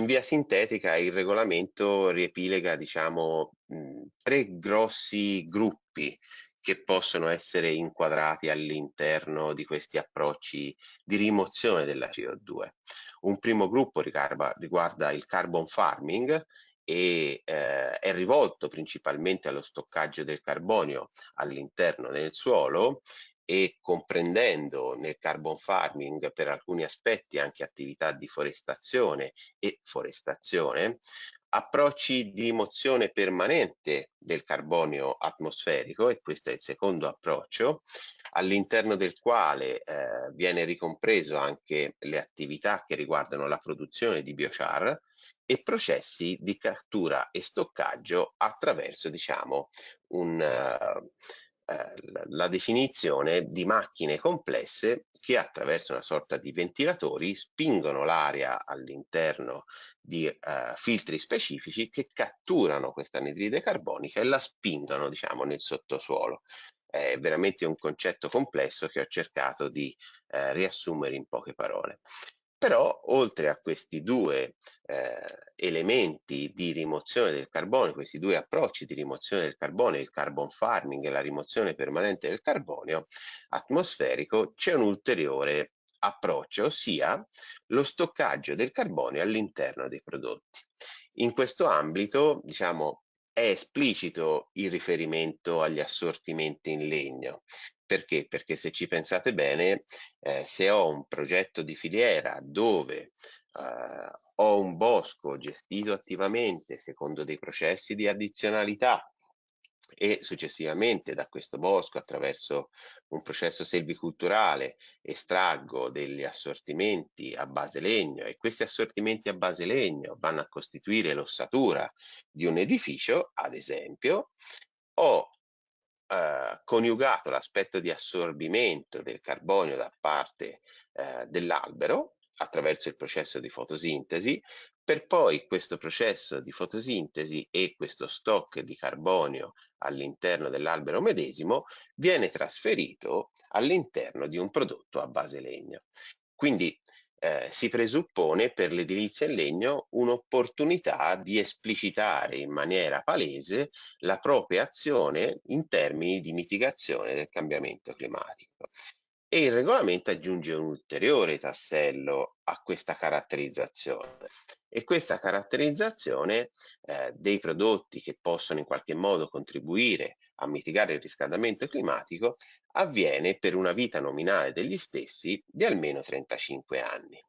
In via sintetica il regolamento riepilega, diciamo, 3 grossi gruppi che possono essere inquadrati all'interno di questi approcci di rimozione della CO2. Un primo gruppo riguarda il carbon farming e è rivolto principalmente allo stoccaggio del carbonio all'interno del suolo e comprendendo nel carbon farming per alcuni aspetti anche attività di forestazione e forestazione, approcci di rimozione permanente del carbonio atmosferico, e questo è il secondo approccio, all'interno del quale viene ricompreso anche le attività che riguardano la produzione di biochar e processi di cattura e stoccaggio attraverso, diciamo, un, la definizione di macchine complesse che attraverso una sorta di ventilatori spingono l'aria all'interno di filtri specifici che catturano questa anidride carbonica e la spingono, diciamo, nel sottosuolo. È veramente un concetto complesso che ho cercato di riassumere in poche parole. Però, oltre a questi due elementi di rimozione del carbonio, questi due approcci di rimozione del carbonio, il carbon farming e la rimozione permanente del carbonio atmosferico, c'è un ulteriore approccio, ossia lo stoccaggio del carbonio all'interno dei prodotti. In questo ambito, diciamo, è esplicito il riferimento agli assortimenti in legno. Perché? Perché se ci pensate bene, se ho un progetto di filiera dove ho un bosco gestito attivamente secondo dei processi di addizionalità e successivamente da questo bosco attraverso un processo selvicolturale estraggo degli assortimenti a base legno e questi assortimenti a base legno vanno a costituire l'ossatura di un edificio, ad esempio, ho coniugato l'aspetto di assorbimento del carbonio da parte dell'albero attraverso il processo di fotosintesi, per poi questo processo di fotosintesi e questo stock di carbonio all'interno dell'albero medesimo viene trasferito all'interno di un prodotto a base legno. Quindi si presuppone per l'edilizia in legno un'opportunità di esplicitare in maniera palese la propria azione in termini di mitigazione del cambiamento climatico. E il regolamento aggiunge un ulteriore tassello a questa caratterizzazione e questa caratterizzazione dei prodotti che possono in qualche modo contribuire a mitigare il riscaldamento climatico avviene per una vita nominale degli stessi di almeno 35 anni.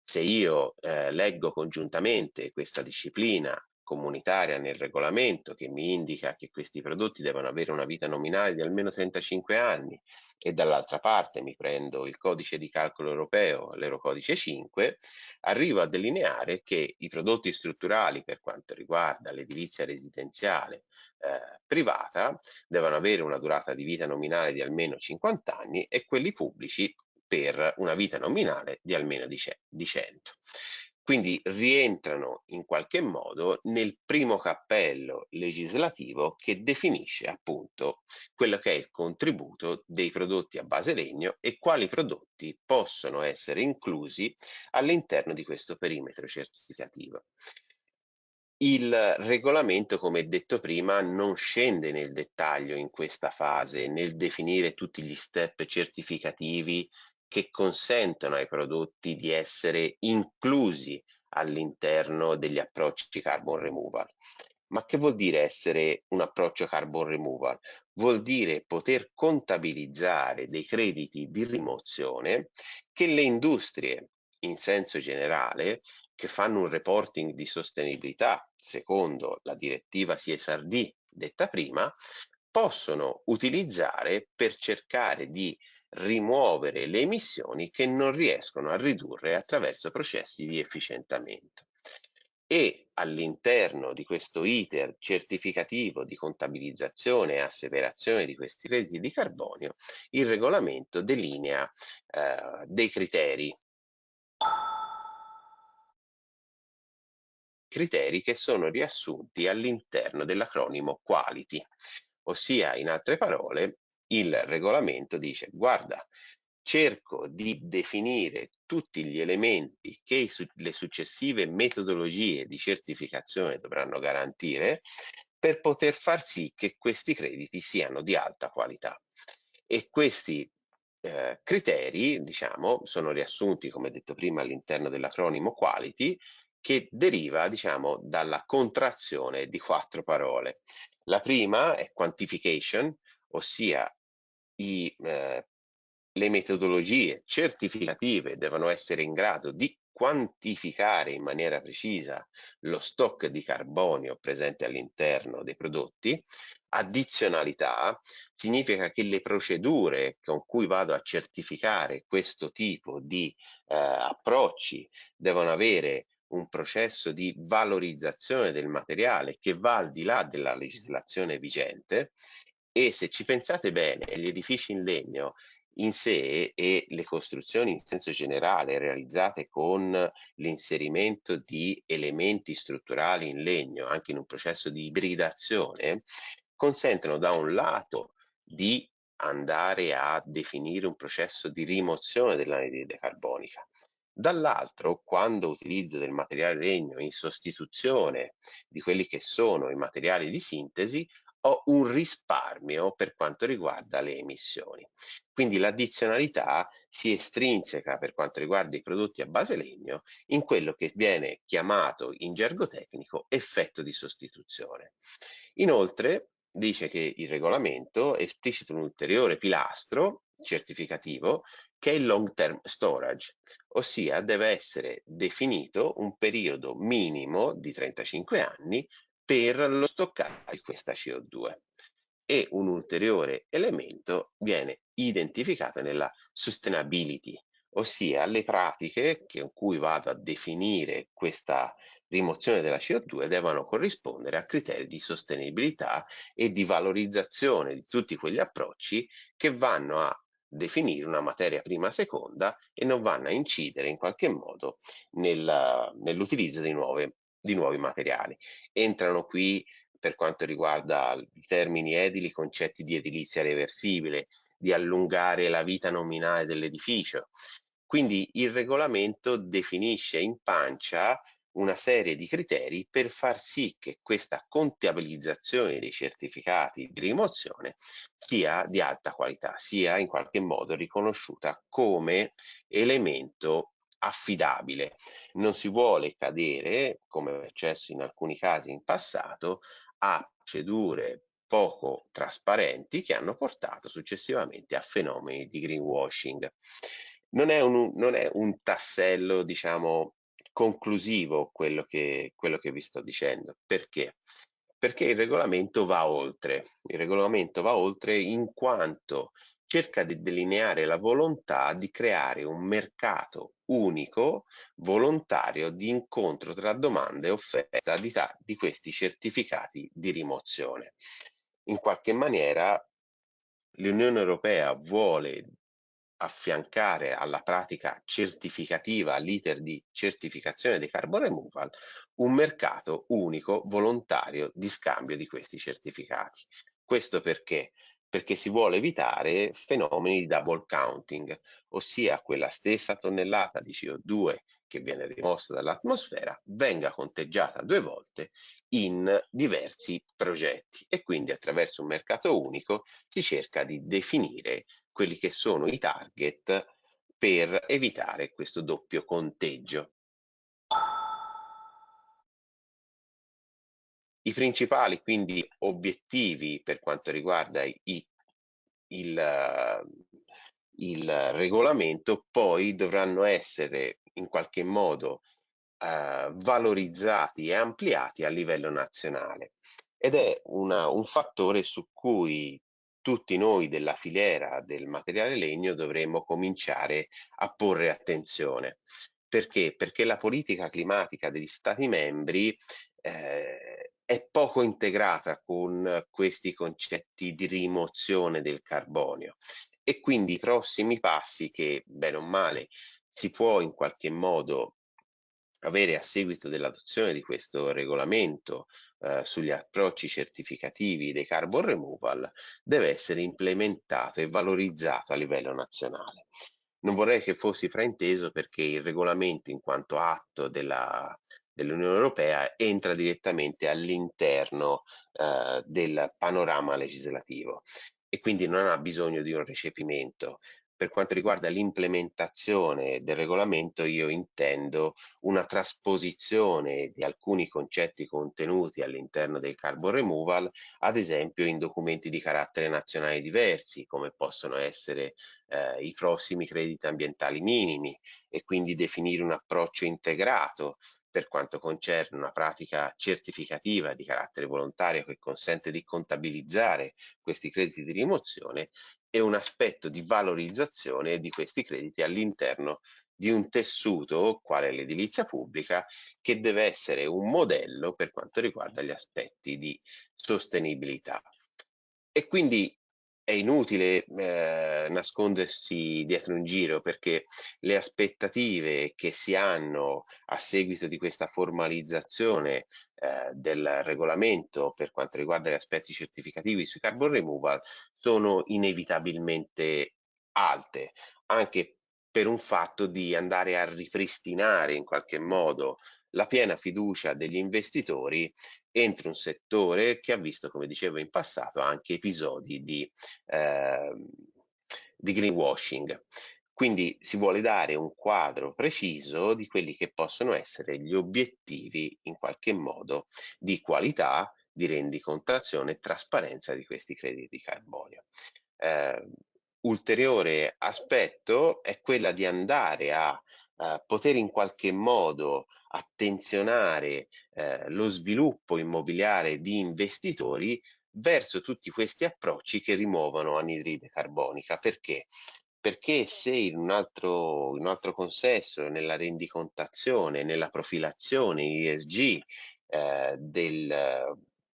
Se io leggo congiuntamente questa disciplina comunitaria nel regolamento che mi indica che questi prodotti devono avere una vita nominale di almeno 35 anni e dall'altra parte mi prendo il codice di calcolo europeo, l'Eurocodice 5, arrivo a delineare che i prodotti strutturali per quanto riguarda l'edilizia residenziale privata devono avere una durata di vita nominale di almeno 50 anni e quelli pubblici per una vita nominale di almeno di 100. Quindi rientrano in qualche modo nel primo cappello legislativo che definisce appunto quello che è il contributo dei prodotti a base legno e quali prodotti possono essere inclusi all'interno di questo perimetro certificativo. Il regolamento, come detto prima, non scende nel dettaglio in questa fase nel definire tutti gli step certificativi che consentono ai prodotti di essere inclusi all'interno degli approcci carbon removal. Ma che vuol dire essere un approccio carbon removal? Vuol dire poter contabilizzare dei crediti di rimozione che le industrie in senso generale che fanno un reporting di sostenibilità secondo la direttiva CSRD detta prima, possono utilizzare per cercare di rimuovere le emissioni che non riescono a ridurre attraverso processi di efficientamento. E all'interno di questo iter certificativo di contabilizzazione e asseverazione di questi crediti di carbonio, il regolamento delinea dei criteri che sono riassunti all'interno dell'acronimo Quality, ossia in altre parole il regolamento dice guarda cerco di definire tutti gli elementi che le successive metodologie di certificazione dovranno garantire per poter far sì che questi crediti siano di alta qualità. E questi criteri, diciamo, sono riassunti, come detto prima, all'interno dell'acronimo Quality, che deriva, diciamo, dalla contrazione di 4 parole. La prima è quantification, ossia i, le metodologie certificative devono essere in grado di quantificare in maniera precisa lo stock di carbonio presente all'interno dei prodotti. Addizionalità significa che le procedure con cui vado a certificare questo tipo di approcci devono avere un processo di valorizzazione del materiale che va al di là della legislazione vigente. E se ci pensate bene, gli edifici in legno in sé e le costruzioni in senso generale realizzate con l'inserimento di elementi strutturali in legno, anche in un processo di ibridazione, consentono da un lato di andare a definire un processo di rimozione dell'anidride carbonica. Dall'altro, quando utilizzo del materiale legno in sostituzione di quelli che sono i materiali di sintesi, ho un risparmio per quanto riguarda le emissioni. Quindi l'addizionalità si estrinseca per quanto riguarda i prodotti a base legno in quello che viene chiamato in gergo tecnico effetto di sostituzione. Inoltre dice che il regolamento esplicita un ulteriore pilastro certificativo che è il long term storage, ossia deve essere definito un periodo minimo di 35 anni per lo stoccaggio di questa CO2. E un ulteriore elemento viene identificato nella sustainability, ossia le pratiche con cui vado a definire questa rimozione della CO2 devono corrispondere a criteri di sostenibilità e di valorizzazione di tutti quegli approcci che vanno a definire una materia prima seconda e non vanno a incidere in qualche modo nell'utilizzo di nuovi materiali. Entrano qui per quanto riguarda i termini edili, concetti di edilizia reversibile, di allungare la vita nominale dell'edificio. Quindi il regolamento definisce in pancia una serie di criteri per far sì che questa contabilizzazione dei certificati di rimozione sia di alta qualità, sia in qualche modo riconosciuta come elemento affidabile. Non si vuole cadere, come è successo in alcuni casi in passato, a procedure poco trasparenti che hanno portato successivamente a fenomeni di greenwashing. Non è un tassello, diciamo, conclusivo quello che vi sto dicendo. Perché? Perché il regolamento va oltre. Il regolamento va oltre in quanto cerca di delineare la volontà di creare un mercato unico, volontario, di incontro tra domanda e offerta di questi certificati di rimozione. In qualche maniera l'Unione Europea vuole affiancare alla pratica certificativa, all'iter di certificazione dei carbon removal, un mercato unico volontario di scambio di questi certificati. Questo perché? Perché si vuole evitare fenomeni di double counting, ossia quella stessa tonnellata di CO2 che viene rimossa dall'atmosfera venga conteggiata 2 volte in diversi progetti e quindi attraverso un mercato unico si cerca di definire quelli che sono i target per evitare questo doppio conteggio. I principali quindi obiettivi per quanto riguarda il, il regolamento poi dovranno essere in qualche modo valorizzati e ampliati a livello nazionale ed è un fattore su cui tutti noi della filiera del materiale legno dovremmo cominciare a porre attenzione. Perché? Perché la politica climatica degli Stati membri è poco integrata con questi concetti di rimozione del carbonio e quindi i prossimi passi che, bene o male, si può in qualche modo avere a seguito dell'adozione di questo regolamento sugli approcci certificativi dei carbon removal deve essere implementato e valorizzato a livello nazionale. non vorrei che fossi frainteso perché il regolamento in quanto atto dell'Unione Europea entra direttamente all'interno, del panorama legislativo e quindi non ha bisogno di un recepimento. Per quanto riguarda l'implementazione del regolamento, io intendo una trasposizione di alcuni concetti contenuti all'interno del carbon removal, ad esempio in documenti di carattere nazionale diversi, come possono essere i prossimi crediti ambientali minimi e quindi definire un approccio integrato per quanto concerne una pratica certificativa di carattere volontario che consente di contabilizzare questi crediti di rimozione e un aspetto di valorizzazione di questi crediti all'interno di un tessuto, quale l'edilizia pubblica, che deve essere un modello per quanto riguarda gli aspetti di sostenibilità. E quindi è inutile nascondersi dietro un giro perché le aspettative che si hanno a seguito di questa formalizzazione del regolamento per quanto riguarda gli aspetti certificativi sui carbon removal sono inevitabilmente alte, anche per un fatto di andare a ripristinare in qualche modo la piena fiducia degli investitori entro un settore che ha visto, come dicevo in passato, anche episodi ehm, di greenwashing. Quindi si vuole dare un quadro preciso di quelli che possono essere gli obiettivi, in qualche modo, di qualità, di rendicontazione e trasparenza di questi crediti di carbonio. Eh, Ulteriore aspetto è quella di andare a poter in qualche modo attenzionare lo sviluppo immobiliare di investitori verso tutti questi approcci che rimuovono anidride carbonica. Perché? Perché se in un altro consesso, nella rendicontazione, nella profilazione ESG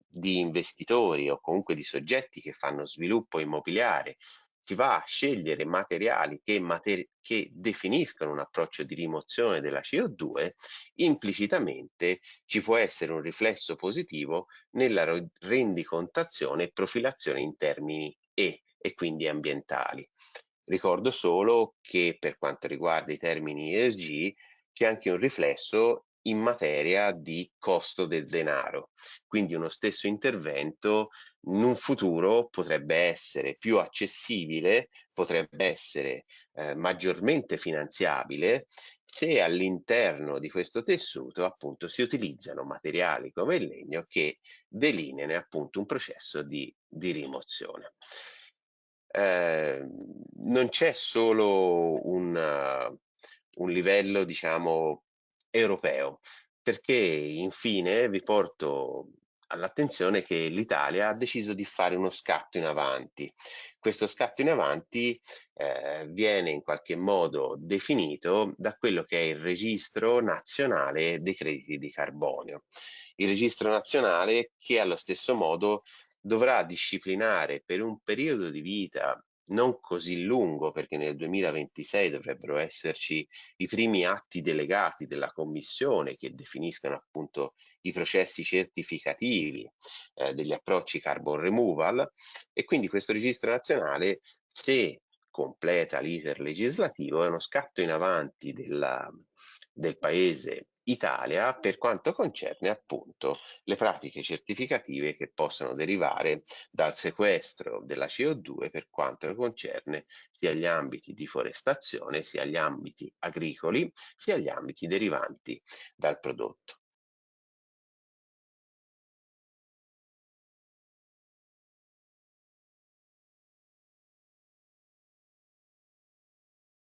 di investitori o comunque di soggetti che fanno sviluppo immobiliare, si va a scegliere materiali che definiscono un approccio di rimozione della CO2, implicitamente ci può essere un riflesso positivo nella rendicontazione e profilazione in termini e quindi ambientali. Ricordo solo che per quanto riguarda i termini ESG c'è anche un riflesso in materia di costo del denaro, quindi uno stesso intervento in un futuro potrebbe essere più accessibile, potrebbe essere maggiormente finanziabile se all'interno di questo tessuto appunto si utilizzano materiali come il legno che delineano appunto un processo di rimozione. Non c'è solo un livello, diciamo, europeo, perché infine vi porto all'attenzione che l'Italia ha deciso di fare uno scatto in avanti. Questo scatto in avanti viene in qualche modo definito da quello che è il registro nazionale dei crediti di carbonio. Il registro nazionale che allo stesso modo dovrà disciplinare per un periodo di vita non così lungo, perché nel 2026 dovrebbero esserci i primi atti delegati della Commissione che definiscano appunto i processi certificativi degli approcci carbon removal e quindi questo registro nazionale, se completa l'iter legislativo, è uno scatto in avanti del paese Italia per quanto concerne appunto le pratiche certificative che possono derivare dal sequestro della CO2 per quanto concerne sia gli ambiti di forestazione, sia gli ambiti agricoli, sia gli ambiti derivanti dal prodotto.